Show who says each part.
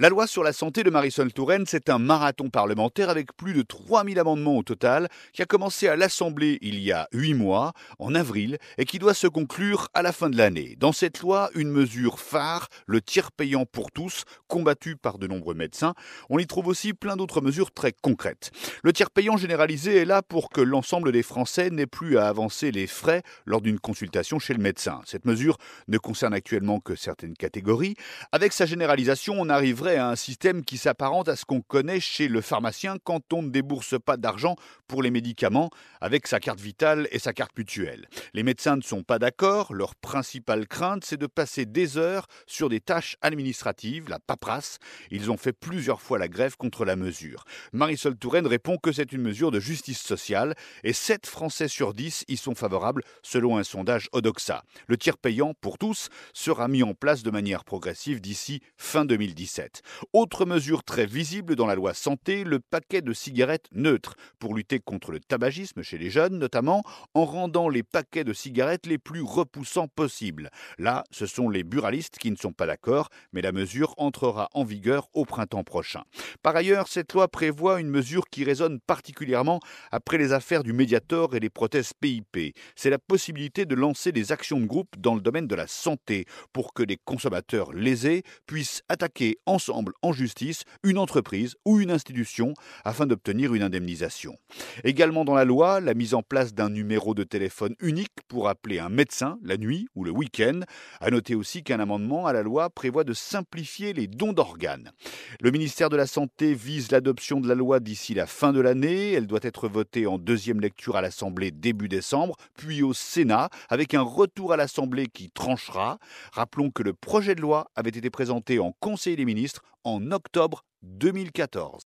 Speaker 1: La loi sur la santé de Marisol Touraine, c'est un marathon parlementaire avec plus de 3000 amendements au total, qui a commencé à l'Assemblée il y a 8 mois, en avril, et qui doit se conclure à la fin de l'année. Dans cette loi, une mesure phare, le tiers payant pour tous, combattu par de nombreux médecins. On y trouve aussi plein d'autres mesures très concrètes. Le tiers payant généralisé est là pour que l'ensemble des Français n'aient plus à avancer les frais lors d'une consultation chez le médecin. Cette mesure ne concerne actuellement que certaines catégories. Avec sa généralisation, on arriverait à un système qui s'apparente à ce qu'on connaît chez le pharmacien quand on ne débourse pas d'argent pour les médicaments avec sa carte vitale et sa carte mutuelle. Les médecins ne sont pas d'accord, leur principale crainte c'est de passer des heures sur des tâches administratives, la paperasse. Ils ont fait plusieurs fois la grève contre la mesure. Marisol Touraine répond que c'est une mesure de justice sociale et 7 Français sur 10 y sont favorables selon un sondage Odoxa. Le tiers payant pour tous sera mis en place de manière progressive d'ici fin 2017. Autre mesure très visible dans la loi santé, le paquet de cigarettes neutres pour lutter contre le tabagisme chez les jeunes, notamment en rendant les paquets de cigarettes les plus repoussants possibles. Là, ce sont les buralistes qui ne sont pas d'accord, mais la mesure entrera en vigueur au printemps prochain. Par ailleurs, cette loi prévoit une mesure qui résonne particulièrement après les affaires du Mediator et les prothèses PIP. C'est la possibilité de lancer des actions de groupe dans le domaine de la santé pour que les consommateurs lésés puissent attaquer ensemble en justice une entreprise ou une institution afin d'obtenir une indemnisation. Également dans la loi, la mise en place d'un numéro de téléphone unique pour appeler un médecin la nuit ou le week-end. À noter aussi qu'un amendement à la loi prévoit de simplifier les dons d'organes. Le ministère de la Santé vise l'adoption de la loi d'ici la fin de l'année. Elle doit être votée en deuxième lecture à l'Assemblée début décembre, puis au Sénat, avec un retour à l'Assemblée qui tranchera. Rappelons que le projet de loi avait été présenté en Conseil des ministres en octobre 2014.